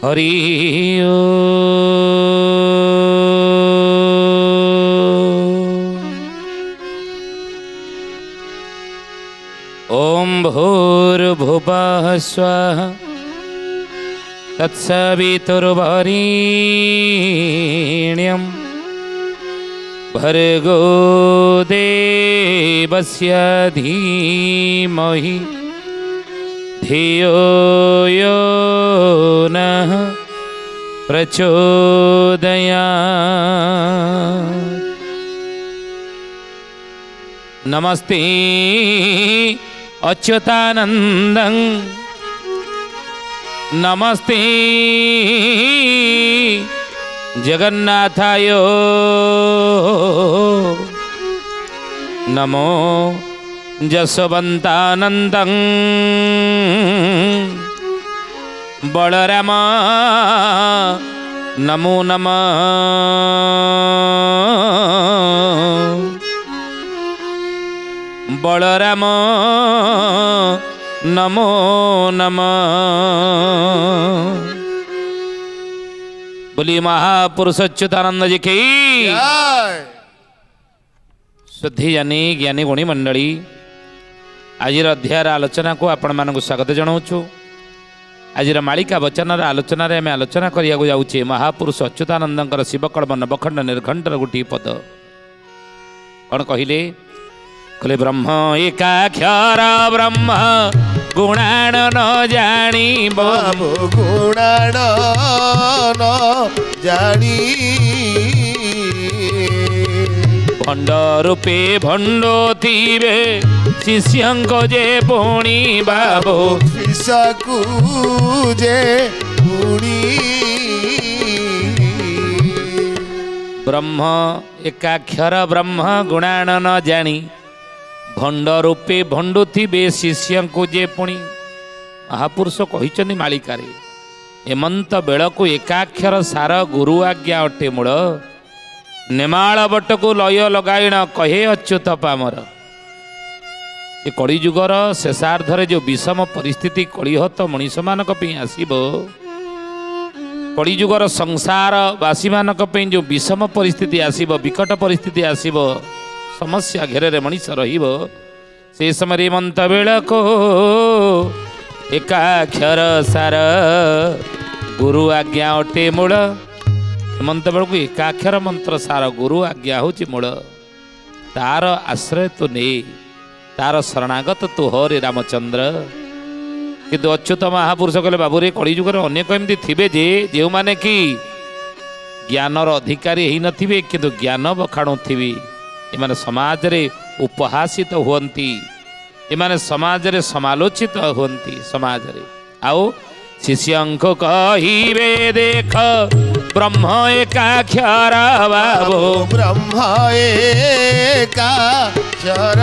हरि ओम भूर्भुवः स्वः तत्सवितुर्वरेण्यं भर्गो देवस्य धीमहि धियो यो नः प्रचोदयात्। नमस्ते अच्युतानन्दं नमस्ते जगन्नाथाय नमो जसवन्तानन्दं बलराम नमो नमः बलराम नमो नमः। बोलिए महापुरुष अच्युतानंद जी की शुद्धि जानी ज्ञानी गुणी मंडली आज अध्याय आलोचना को आपण मानक स्वागत जनाऊँ। आज मालिका वचन आलोचन आम आलोचना करने जाऊे महापुरुष अच्युतानंद शिवकल्म नवखंड निर्घंटर गोटे पद कौन कहले कहले ब्रह्म एकाक्षर ब्रह्म गुणान न जानी बाबू गुणान न जानी भंड रूपे भंडो थीबे शिष्यंको जे पुणी बाबू शिष्यकु जे पुणी ब्रह्म एकाक्षर ब्रह्म गुणान न जानी भंड रूपे भंडु थिबे शिष्य को जे पुणी महापुरुष कही मालिकारे हेमंत बेल को एकाक्षर सार गुरु आज्ञा अटे मूल नेमाल बट को लय लगाइण कहे अच्युत पामर। ये कलिजुगर शेषार्धरे जो विषम परिस्थिति कलिहत मनीष मानक आसीबो कलिजुगर संसार वासी मानक जो विषम परिस्थिति आसीबो विकट परिस्थिति आसीबो समस्या घेरे मनीष रहिबो से समय हेमंत बेल को एकाक्षर सार गुरु आज्ञा अटे मूल हेमंत बेल को एकाक्षर मंत्र सार गुरु आज्ञा होची मूल तार आश्रय तो ने तार शरणागत तो हो रे रामचंद्र। किंतु अच्युत महापुरुष कहले बाबूरे कलिजुगर अनेक एमती थिबे जे जो माने कि ज्ञानर अधिकारी ही नथिबे किंतु ज्ञान बखाणु थिबे एमाने समाज रे उपहासित हुअंती एमाने समाज रे समालोचित हुअंती समाज रे आओ शिष्यंक कहिबे देख ब्रह्म एकाक्षर बाबू ब्रह्म एकाक्षर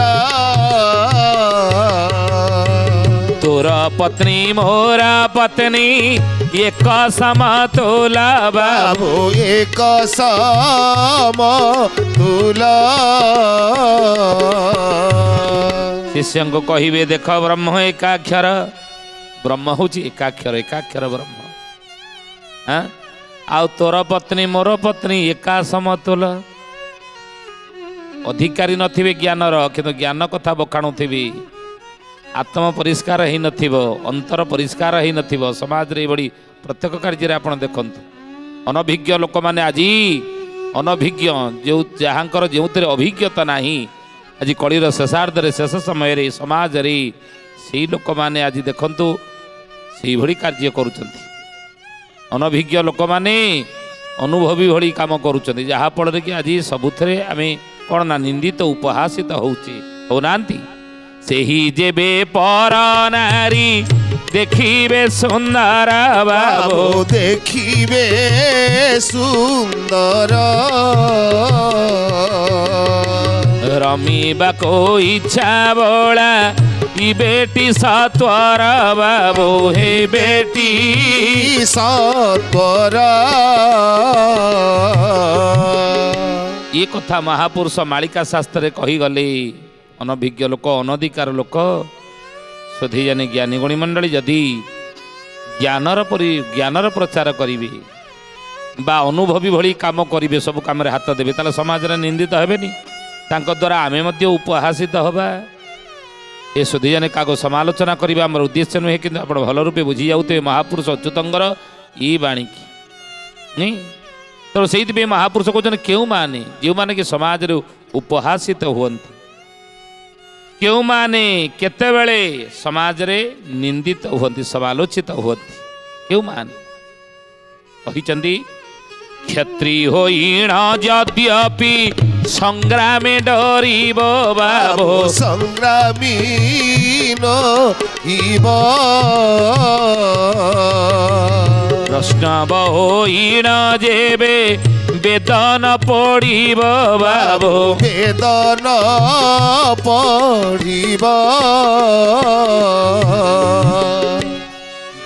तोर पत्नी मोरा पत्नी एक समतुला बाबू एक समतुला शिष्य को कहिबे देख ब्रह्म एकाक्षर ब्रह्म हूँ एकाक्षर एकाक्षर ब्रह्म हाँ आउ तोर पत्नी मोर पत्नी एका समतुल अधिकारी नथिबे ज्ञानर किंतु ज्ञान कथा बखाणु थिबे आत्म परिष्कार ही नथिबो अंतर परिष्कार ही नथिबो समाज रे बड़ी प्रत्येक कार्य आपण देखंतु अनभिज्ञ लोक माने आज अनभिज्ञ जो जहाँकर जो अभिज्ञता नाही आज कलिर शेषार्ध शेष समय रे समाज रे से लोक माने आज देखंतु से भली कार्य करूछंती अनभिज्ञ लोक माने अनुभवी भली काम करूछंती जहा फल कि आज सबुथरे आमे कौन ना निंदित उपहासित होउची होनांती सेही जेबे पर नारी देखिबे सुंदर बाबू देखिबे सुंदर रमीबा को इच्छा बोला ई बेटी सत्वर बाबू हे बेटी सत्वर ये कथा महापुरुष मालिका शास्त्र कही गले अनभिज्ञ लोक अनधिकार लोक शोधी जाने ज्ञानी गुणी मंडली जदि ज्ञानर प्रचार करेंगे बा अनुभवी भली काम करेंगे सब कम हाथ देवे ताले समाज में निंदित हेबेनी द्वारा आमे मध्य उपहासित हवा ये सुधी जाने क्या समालोचना करवा आम उद्देश्य नुहे कि आप भल रूपे बुझी जाऊे महापुरुष अच्युतंगर ये बाणी की नहीं तो से महापुरुष कहते क्यों माने जो माने कि समाज रे उपहासित हुअन्ति क्यों माने केतेबेले समाज रे निंदित हुअन्ति समालोचित हुअन्ति क्यों माने कहिचंदी क्षत्रिय होइण यद्यपि संग्रामे डरिब बाबो संग्रामी नो हिब प्रश्नव होइण जेबे वेदन पढ़िब बाबो वेदन पढ़िब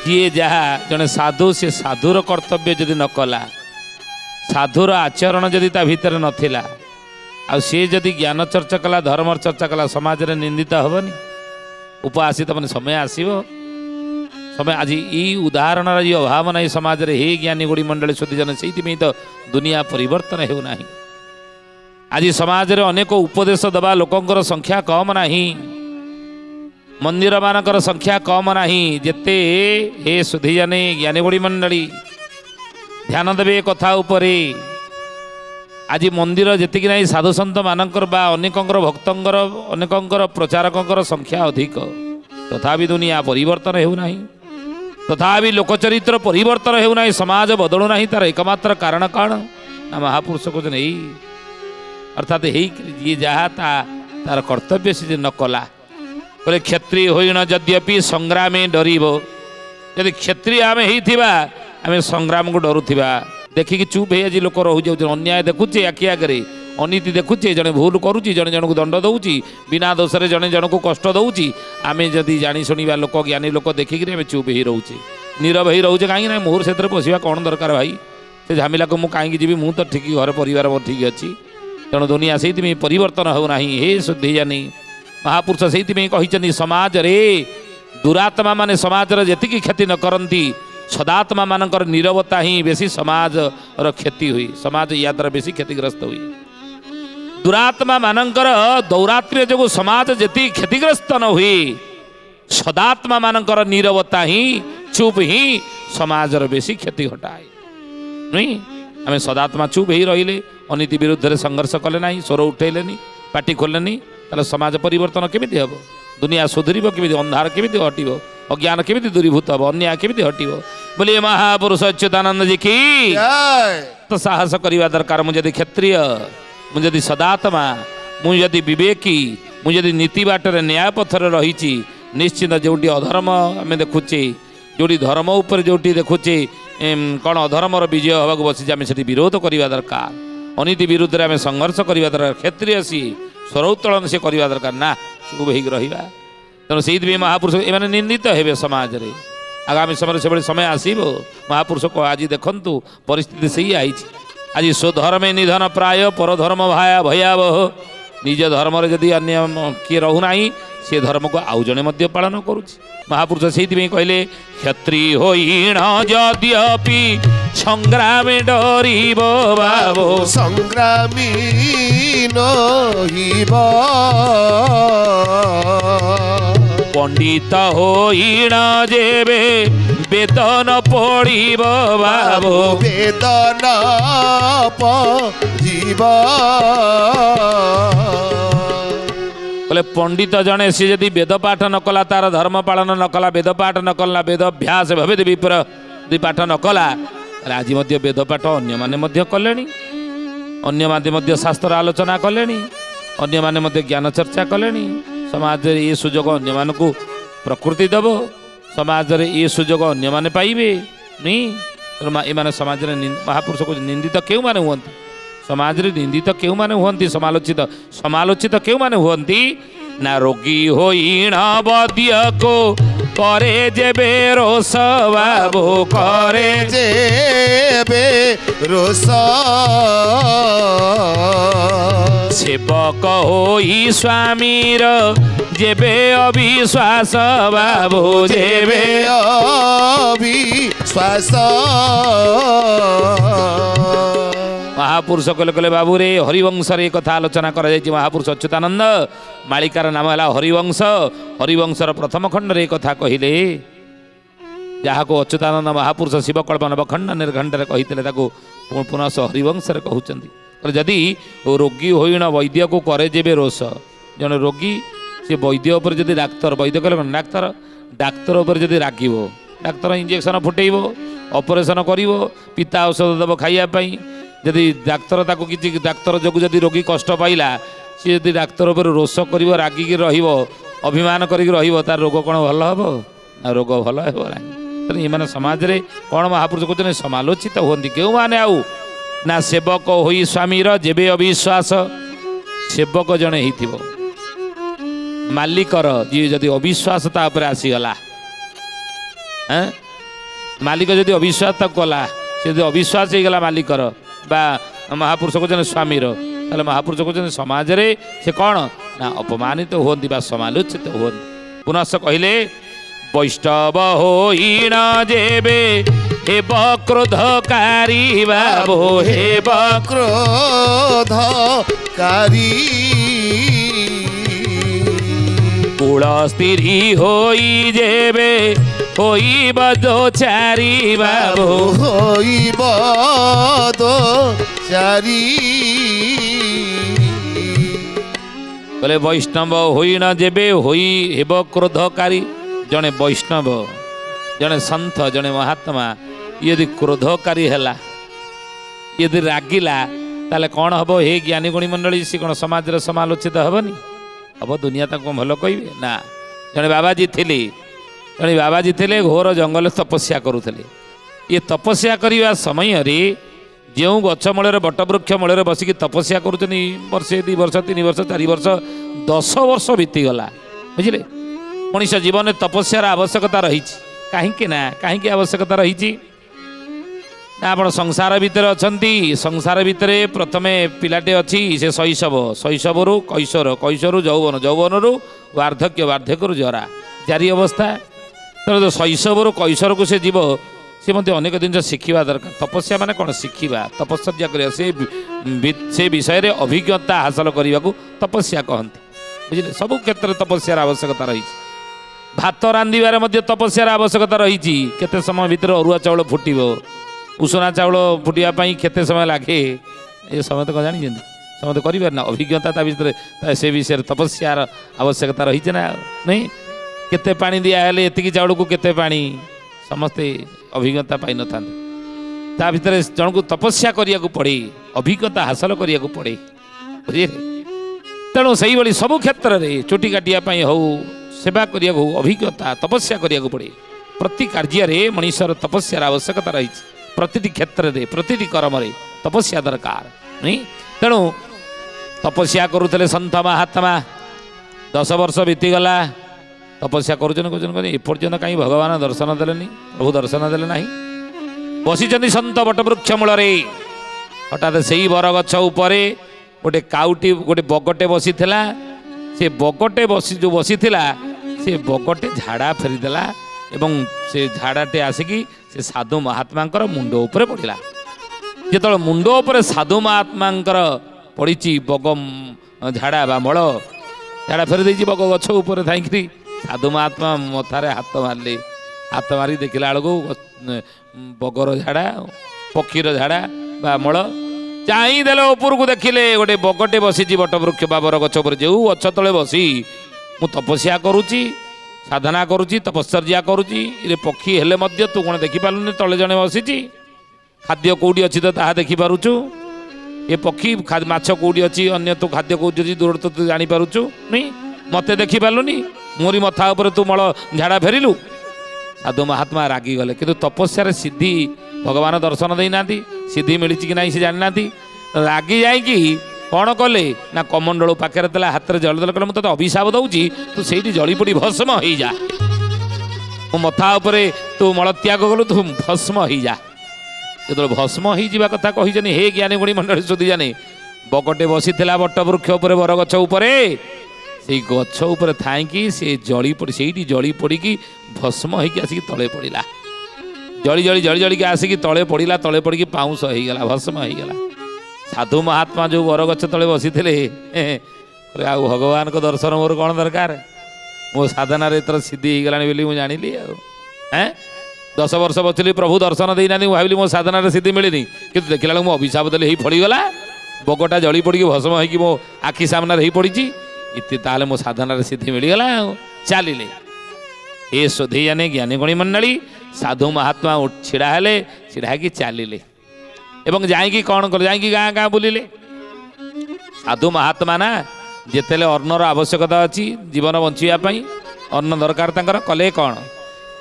जी जहा जने साधु से साधुर कर्तव्य जदि न कला साधुर आचरण जदि ता भीतर नथिला आ सी जदि ज्ञान चर्चा कला धर्म चर्चा कला समाज रे निंदित हबनी उपहासित माने समय आसीबो समय आज ई उदाहरण ये अभाव ना समाज रे हे ज्ञानी गुड़ी मंडली सुधी जन से तो दुनिया परिवर्तन हो ना आज समाज रे अनेक उपदेश दबा लोकंकर संख्या कम नाही मंदिर मानकर संख्या कम नाही जेते हे सुधी जाने ज्ञानी गुड़ी मंडली ध्यान देवे कथा उपरे आज मंदिर जेतिक नहीं साधु सन्त मानकर बा अनेकंकर भक्तंकर अनेकंकर प्रचारकंकर संख्या अधिक तथापि दुनिया परिवर्तन हो नाही तथापि लोकचरित्र परिवर्तन हो नाही समाज बदलू नाही तार एकमात्र कारण कौन ना महापुरुष को नहीं अर्थात ये जहा तार कर्तव्य से न कला बोले क्षत्रिय होइण यद्यपि संग्रामे डरिब यदि क्षत्रिय आम होइथिबा आम संग्राम को डरुथिबा देखिकी चुप है आज लोक रही जाऊँ अन्याय देखुचे आखि आगे अनीति देखुचे जड़े भूल करुच्ची जड़े जन को दंड दौची बिना दोषे जड़े जन को कष्ट दौची आम जदि जानी शुणा लोक ज्ञानी लोक देखिक चुप ही रोचे नीरव ही रोचे कहीं ना मोर से पशा कौन दरकार भाई से झमेला को मुझे कहीं जी मुझ तो ठीक घर परिवार मोर ठीक अच्छी तेणु दुनिया से परिवर्तन हो ना हे शुद्धि जानी महापुरुष से कहते समाज रे दुरात्मा माने समाज जी क्षति न करती सदात्मा मानकर नीरवता ही बेसी समाज क्षति हुई समाज या द्वारा बेसी क्षतिग्रस्त हुई दुरात्मा मानकर दौरात्म्य जो समाज जी क्षतिग्रस्त न हुई सदात्मा मानकर नीरवता ही चुप ही समाज बेसी क्षति घटाए नहीं आम सदात्मा चुप ही रहिले अनीति विरुद्ध में संघर्ष कले ना स्वर उठेले पार्टी खोलेनी ताले समाज परिवर्तन केमिति हम दुनिया सुधरब केमिति अंधार केमिति हटिब अज्ञान केमिति दूरीभूत हम अन्याय केमिति हटिब बोलिए महापुरुष अच्युतानंद जी की तो साहस करवा दरकार मुझे क्षत्रिय मुझे सदात्मा मुझे विवेकी मुझे नीति बाटर न्याय पथर रही निश्चित जोटी अधर्म आम देखुचे जोटी धर्म उपर जोटी देखुचे कौन अधर्मर विजय हवा बसी आम से विरोध करवा दरकार अनीति विरुद्ध में आम संघर्ष करवा दरकार क्षत्रिय सी स्वर उत्तोलन से करवा दरकार ना चुप हो रहा तेणु से महापुरुष ए निंदित हे समाज रे आगामी समय से समय आसब महापुरुष को आज देखु परिस्थिति से ही आई आज स्वधर्मे निधन प्राय परधर्म भयावह निज धर्म जदि अन्य किए रोना सी धर्म को आउ जड़े पालन करुच्ची महापुरुष से कहले क्षत्रिय होइण यद्यपि संग्रामे डरिब बाबो संग्रामी नहिब पंडित होइण जेबे वेदन पढ़िब बाबो वेदन पढ़िब बोले पंडित जड़े सी जदि वेद पाठ न कला तार धर्म पालन न कला वेद पाठ न कला वेद अभ्यास भवेद विपर यदि पाठ न कला आज वेद पाठ अन्य माने कले अन्य शास्त्र आलोचना कले अन्य ज्ञान चर्चा कले समाज रे ये सुजोग अन्य मान को प्रकृति दब समाज रे ये सुजोग अन्य माने पाइबे नहीं एमाने समाज रे महापुरुष को निंदित क्यों माने हुअन्ति समाज रे निंदित क्यों माने हुअन्ति समालोचित क्यों माने हुअन्ति ना रोगी होइण बद्य को करे जेबे रोष बाबू करे जेबे रोष सेवक होई स्वामीर जेबे अविश्वास बाबू जेबे अविश्वास महापुरुष कहले कहले बाबू रे हरिवंश रे कथा आलोचना करा जायछि। महापुरुष अच्युतानंद मालिकार नाम है हरिवंश। हरिवंशर प्रथम खंड रे कथा कहिले जहाँ को अच्युतानंद महापुरुष शिवकल्प नवखंड निर्घंट कही पुनः हरिवंश कहते जदि रोगी होइण वैद्य को करे जेबे रोष जन रोगी से वैद्य उपर जदि डाक्तर वैद्य कहले डाक्तर डाक्तर उपर जदि रागिब डाक्तर इंजेक्शन फुटेब ऑपरेशन करिवो पिता औषध देव खाइबा जदि डाक्तर ताको किछि डाक्तर जो जदि रोगी कष्ट पाइला सी जदि डाक्तर उपर रोष करिवो रागिकी रहिबो अभिमान करिक रहिबो तार रोग कोन भल हबो ना रोग भल हेबो ना। ये माने समाज रे कोन महापुरुष कहते समालोचित होती क्यों माने आउ ना सेवक होई स्वामीर जेबे अविश्वास सेवक जड़े हो मालिकर जी जदि अविश्वास तापर आसीगला मालिक जदि अविश्वास तक कला से अविश्वास होगला मालिकर बा महापुरुष कहते स्वामीर ताले महापुरुष कहते समाज रे से कौन ना अपमानित होती बा समालोचित होती। पुनः कहले वैष्णव होइण जेबे हे क्रोधकारी बाबो हे क्रोधकारी कुल स्त्री होई जेबे होई बदोचारी बाबो होई बदोचारी बोले वैष्णव होइण जेबे होई हेब क्रोधकारी जड़े वैष्णव जड़े सन्थ जड़े महात्मा यदि क्रोधकारी है यदि रागिला ताले कौन हम हे ज्ञानी गुणी मंडली सी कौन समाज समालोचित हेनी हम दुनिया तक भल कहे ना। जड़े बाबाजी थे घोर जंगल तपस्या करुले ये तपस्या करने समय जो गछ मूल बटवृक्ष मूल बसिकी तपस्या करुँच वर्षे 2 वर्ष 3 वर्ष 4 वर्ष 10 वर्ष बीतीगला बुझे मनुष्य जीवन में तपस्यार आवश्यकता रही कहीं आवश्यकता रही आप संसार भितर अच्छा संसार भितर प्रथमे पिलाटे अच्छी से शैशव शैशव रु कैशोर कैशोर यौवन यौवन रु वार्धक्य वार्धक्य रु जरा जारी अवस्था तो शैशव रु कैशोर को से जीव सी मत अनेक जिन शिखा दरकार तपस्या माने कौन शिखा तपस्या करा से विषय रे अभिज्ञता हासिल करने को तपस्या कहते बुझे सब क्षेत्र में तपस्यार आवश्यकता रही भात रांधिबार तपस्यार आवश्यकता रही केते समय भितर अरुआ चाउल फुटब उषुना चाउल फुटापी केते समय लगे ये समय तो जानी समस्त कर अभिज्ञता भर से विषय तपस्यार आवश्यकता रही ना नहीं केते पानी दिहले एति चाउल को केते पानी समस्ते अभिज्ञता पाई न था भितर जन को तपस्या करने को पड़े अभिज्ञता हासिल करने को पड़े बुझे तेणु से ही सब क्षेत्र में चोटी काटियापी हो सेवा करने को अभिज्ञता तपस्या करने को पड़े प्रति कार्य मनुष्यर तपस्यार आवश्यकता रही प्रति क्षेत्र में प्रति कर्म तपस्या दरकार नहीं। तेणु तपस्या करुले सन्थ महात्मा 10 वर्ष बीतीगला तपस्या करपर्यंत कहीं भगवान दर्शन देलेनी प्रभु दर्शन देले ना बसी सन्त बटवृक्ष मूल हठात से ही बरगछ उपर गोटे काउटी गोटे बगटे बसी से बगटे जो बसी से बगटे झाड़ा फेरीदेला एवं से झाड़ाटे आसिकी से साधु महात्मा मुंड उपर पड़ा जो मुंड उपर साधु महात्मा पड़ी बग झाड़ा बा मल झाड़ा फेरी देती बग गछ उपर थी साधु महात्मा मथारे हाथ मारे हाथ मारी देखला बेलू बगर झाड़ा पक्षीर झाड़ा बा मल चाहीदेले ऊपर को देखिले गोटे बगटे बसी बटवृक्ष बाबर गछ पर जो गछ तले बसी मु तपस्या करुची साधना करुची तपस्या करुची रे पक्षी हेले मध्य तू कौन देखिपारूनी तले जड़े बसी खाद्य कौटी अच्छी तो ताहा देखिपारुचु ये पक्षी माछ कौटी अच्छी अन्य तू खाद्य कौटी अच्छी दूर तो तू जानीपारुचु नहीं मते देखिपारूनी मोरी मथा उपर तू मल झाड़ा फेरिलु साधु महात्मा रागी गले किंतु तपस्या सिद्धि भगवान दर्शन देना सिद्धि मिली कि ना से जानी ना रागी जाकि कौन कले ना कमंडल पाखे हाथ में जल देले कहले मुझे अभिशाप दूची तू से जली पड़ी भस्म हो जा मो मथा उपरे तू मलत्याग कलु तू भस्म हो जा जो भस्म हो जा कथा कही हे ज्ञानी गुणी मंडली सुधी जानी बगटे बसी बट वृक्ष उपर बरगछ उपरे से गछ उपर थाई सी जली पड़ी से जली पड़ी भस्म होगी आसिक तले पड़ा जली जली जली जलिक आसिक तले पड़ा तले पड़ी पाउंस हो गला भस्म हो गला साधु महात्मा जो बरगछ तले बसी आ भगवान को दर्शन मोर कौन दरकार मो साधना एथर सिद्धि हो गला मुझे जानी हैं 10 वर्ष बचली प्रभु दर्शन देना भाविली मो साधना सिद्धि मिलनी कि देखला मुझे अभिशाप देली पड़गला बगटा जली पड़ी भस्म हो मो आखि सामने हो पड़ी इति ताले मो साधना सिद्धि मिलगला चलिले ये शोधे जाने ज्ञानी गुणी मंडली साधु महात्मा छिड़ा हेले छिड़ा कि चलिले एवं जाइकी कौन कर जाइकी गाँ गाँ बुलिले साधु महात्मा ना जितेले अन्नर आवश्यकता अच्छी जीवन बंचापी अन्न दरकार तंकर कले कौन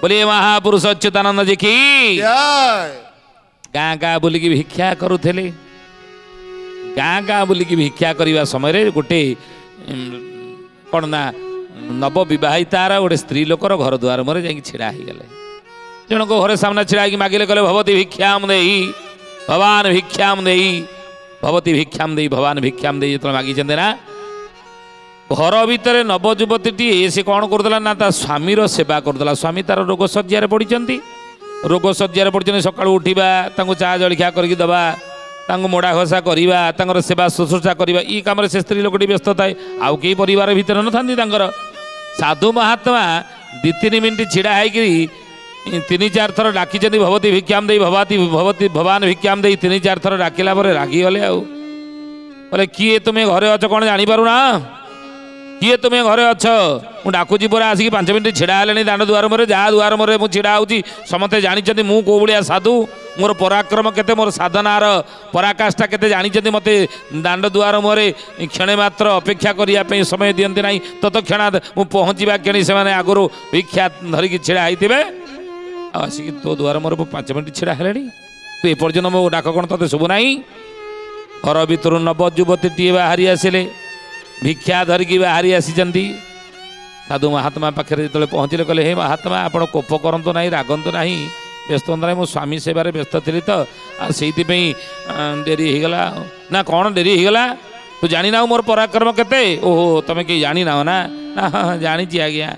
बोले महापुरुष अच्युतानंद जी की गाँ गाँ बुलिकी भिक्षा करुले गाँ गाँ बुलिकी भिक्षा करने समय गोटे कौन ना नव बहितार गोटे स्त्री लोकर घर द्वार मोर जा छिड़ा गले जनक घर सामने छिड़ा मागिले कहले भवती भिक्षाम देई भवान भिक्षाम देई भवती भिक्षाम देई भवान भिक्षाम देई जो मागी ना घर भितर नव युवती से कौन करदेला ना ता स्वामीर सेवा करदेला स्वामी तार रोग शଯ୍यार पड़ी रोग शଯ୍यार पड़ी सका उठा चा जलखिया करके दबा मोड़ा घसा करवा सेवा शुश्रूषा करवा ई कम से स्त्री लोकटी व्यस्त थाए आउ कई परिवार भितर न था साधु महात्मा 2-3 मिनिट छिड़ा है 3-4 थर डाकी भवती भिक्षाम दे भवती भवती भवान भिक्षाम दे 3-4 थर डाकिला रागिगले बोले किए तुम्हें घरे अच कौन जानीपारूना किए तुम्हें घरे अच मु डाकुची पर आसिक 5 मिनिट छिड़ा है दांड दुआर मोरे जहाँ दुआर मोरे मुझे छिड़ा होती समस्ते जानते मु कौ भाया साधु मोर पराक्रम केते मोर साधनार पराकाष्ठा केते जानते मते दांड दुआर मोरे क्षणे मात्र अपेक्षा करने समय दियंती ना तत्क्षणा मु पहुँचा क्षणी से आगुरी भिक्षा धरिकी छिड़ा होते आसिक तो दुआर मोर 5 मिनिट छिड़ा है तू एपर्यंत मो डाक कौन ते शुभु ना घर भितर नव युवती टी बाहरी आसिले भिक्षा धरिकी बाहरी आसी साधु महात्मा पाखे जो पहुँचले कहले हे महात्मा आपण कोप करतु ना रागंतु ना व्यस्त ना मो स्वामी सेवार व्यस्त थी तो से डेरी होगला ना कौन डेरी होगला तू जानी ना मोर पराक्रम केते ओहो तुम कहीं जानी ना ना जानी आज्ञा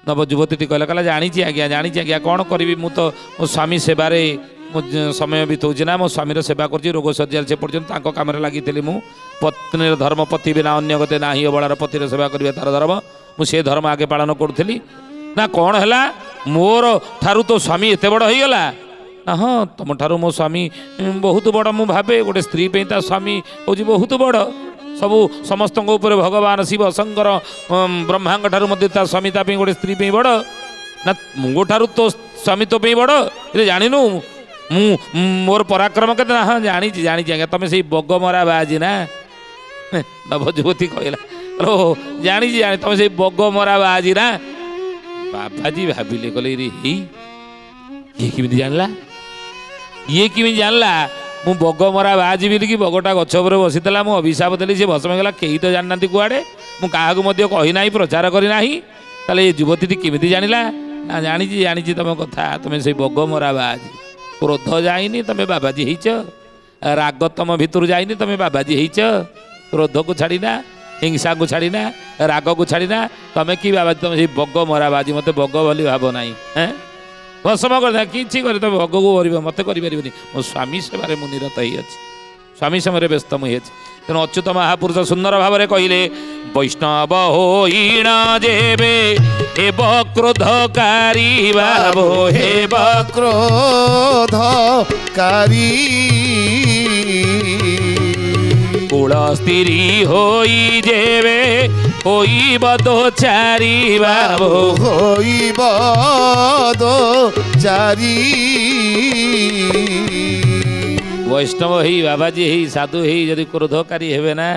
नव युवती कहला कहला जानी आज्ञा कौन करी मु तो मो स्वामी सेवार समय बीतौची ना मो स्वामीर सेवा कर रोग शଯ୍यार से पर्यटन कम लगी मु पत्नीर धर्म पति बिना अन्य गते ना ही अबलार पतिर सेवा करिवे तार धर्म मुझे धर्म आगे पालन करुली ना कौन है मोर ठारू तो स्वामी एत बड़ हो गला ना हाँ तुम ठारू मो स्वामी बहुत बड़ मु भावे गोटे स्त्री पे ता स्वामी हूँ बहुत बड़ सबू समस्त भगवान शिव शंकर ब्रह्मांग ठारू ता स्वामी ता गोटे स्त्री पे बड़ ना मो ठारू तो स्वामी तो पे बड़ ये जानिनु मु मोर पराक्रम के हाँ जानी आज्ञा तुम से बगमरा बाजी ना नव युवती कहला जानी तुम से बगमरा बाजी ना बाबाजी भाविले कहले रे ये किमी जानला मु बगमरा बाजी बोलिकी बगटा गछ उपर बसी मु अभिशाप देली से भस्म गला कई तो जाना कुआड़े मुझे कही ना प्रचार करना ताले ये युवती केमी जानिला ना जानी तुम कथा तुम से बगमरा बाजी क्रोध जाइनी तुम बाबाजी होइच राग तुम भितर जाइनी तुम बाबाजी होइच क्रोध को छाड़ीना हिंसा को छाड़ीना राग को छाड़ीना तुम कि बाबाजी तुम से बग मरा बाजी मत बग बोली भाव ना भस्म कर कि तुम बग को कर मत कर मो स्वामी सेवार मु निरत ही अच्छी स्वामी समय व्यस्त मुझे तेणु अच्युत महापुरुष सुंदर भाव में कहले वैष्णव होइण जेबे हेब क्रोधकारी बाबो हेब क्रोधकारी कुल स्त्री होई जेबे होइब दोचारी बाबो होइब दोचारी वैष्णव ही बाबाजी ही साधु ही यदि क्रोधकारी हेबे ना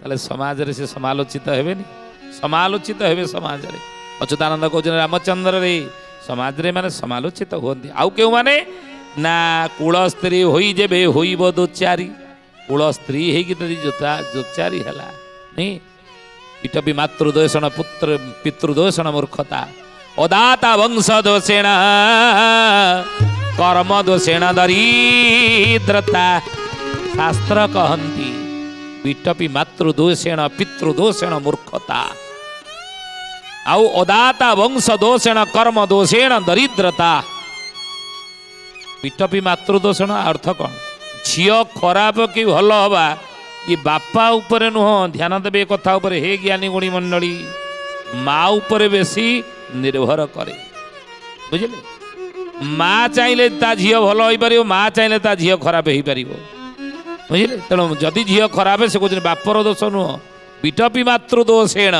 ताले समाज रे से समालोचित हेबेनी समालोचित हेबे समाज रे अच्युतानंद कहते रामचंद्र रे समाज रे माने समालोचित होती आउ क्यों माने ना कुल स्त्री होई जेबे होइब दोचारी कुल स्त्री हेकी जोता जोचारी हला नहीं इटा भी मातृदूषण पुत्र पितृदूषण मूर्खता अदाता वंश दोषेण कर्म दोषेण दरिद्रता शास्त्र कहती विटपी मातृदोषेण पितृदोषेण मूर्खता आउ अदाता वंश दोषेण कर्म दोषेण दरिद्रता विटपी मातृदोषेण अर्थ कौन झील खराब कि भल हवा ये बापा उपरे नुह ध्यान देवे कथा उपरे हे ज्ञानी गुणी मंडली माँ उपरे बेसी निर्भर करे बुझिले माँ चाहिए ता झील भल हो पार माँ चाहिए ता झील खराब हो पार बुझिले तेणु जदि झील खराब से कहते बापर दोष नुह विटपी मातृदोषेण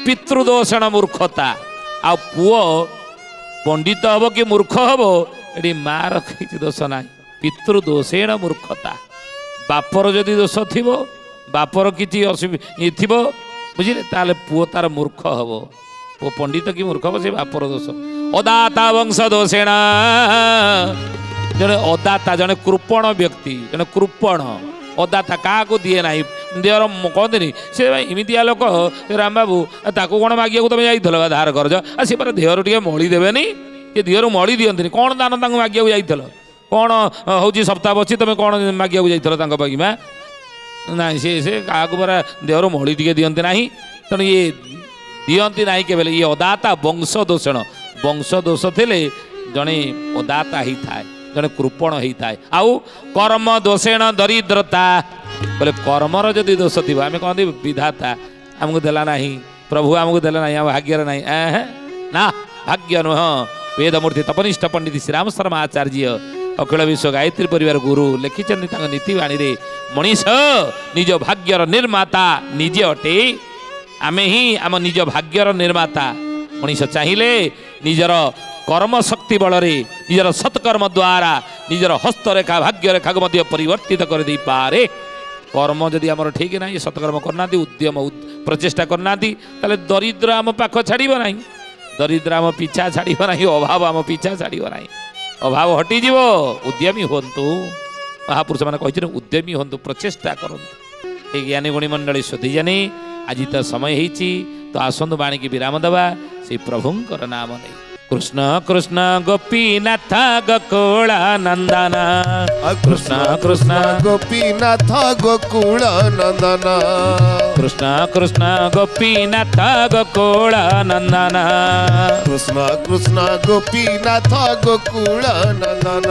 पितृदोषेण मूर्खता आ पुओ पंडित हम कि मूर्ख हम ये माँ रखी दोष ना पितृदोषेण मूर्खता बापर जदि दोष थी बापर किसी असुविधा बुझे ताले पुओ तार मूर्ख हम पुओ पंडित कि मूर्ख हम से बापर दोष अदाता वंश दोषेण जड़े अदाता जड़े कृपण व्यक्ति जड़े कृपण अदाता क्या दिए ना देहर कहते से इमितिया लोक राम बाबू ताको कौन मागिया तुम जाइल धार करज सी पर देहर टे मली देवेनि ये देहर मली दिखती कौन दान मागिया जाइल कौन हूँ सप्ताह बची तुम कौन मागिया जाइल पाखिमा ना सी क्या परा देहर मली टे दिखती ना तेणु ये दिखती ना के ये अदाता वंश दोषण वंश दोष थे जड़े अदाता ही थाए जड़े कृपण होता है आउ कर्म दोषेण दरिद्रता बोले कर्मर जदि दोष थी आम कहते विधाता आमको देला ना प्रभु आमको देला ना भाग्य ना ना भाग्य नुह वेदमूर्ति तपनिष्ठ पंडित श्रीराम शर्मा आचार्य अखिल विश्व गायत्री परिवार गुरु लिखिं नीतिवाणी रे मनीष निज भाग्यर निर्माता निजे अटे आमे ही आम निज भाग्यर निर्माता मनीष चाहिए निजर कर्म शक्ति बल निजर सत्कर्म द्वारा निजर हस्तरेखा भाग्यरेखा को परिवर्तित कर दे पारे कर्म जदि आम ठीक ना सत्कर्म करना उद्यम प्रचेषा करना दरिद्र आम पाख छाड़ ना दरिद्र आम पिछा छाड़ ना अभाव आम पिछा छाड़ ना अभाव हटिज उद्यमी हूँ महापुरुष मैंने कही उद्यमी हूँ प्रचेषा करूँ ये ज्ञानी गुणी मंडली शोधी जानी आज तो समय होती तो आसतु बाणी की विराम देवा से प्रभुंकर नाम नहीं कृष्ण कृष्ण गोपीनाथ गोकुल नंदन कृष्ण कृष्ण गोपीनाथ गोकुल नंदन कृष्ण कृष्ण गोपीनाथ गोकुल नंदन कृष्ण कृष्ण गोपीनाथ गोकुल नंदन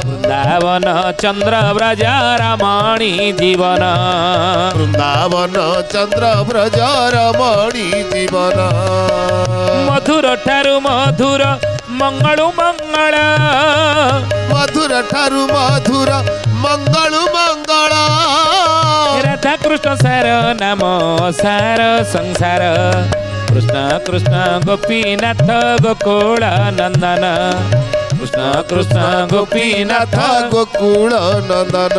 वृंदावन चंद्र व्रज रमणी जीवन वृंदावन चंद्र व्रज रमणी जीवन मधुर ठारु मधुर मंगल मंगल मधुर ठारु मधुर मंगल मंगल राधा कृष्ण सार नाम सार संसार कृष्ण कृष्ण गोपीनाथ गोकुल नंदन कृष्ण कृष्ण गोपीनाथ गोकुल नंदन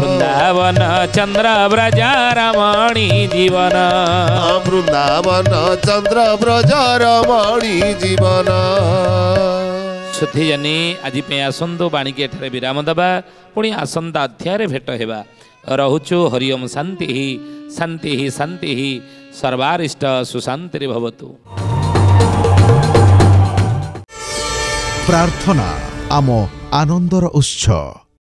वृंदावन चंद्र व्रज रमणी जीवन वृंदावन चंद्र व्रज रमणी जीवन सुधी जानी आज आसतु बाणी के एठारे विराम देवा पुणी आसंता अध्याय भेट होगा रहुचु हरिओम शांति शांति शांति सर्वारिष्ट सुशांति भवतु। प्रार्थना आम आनंदर उत्स।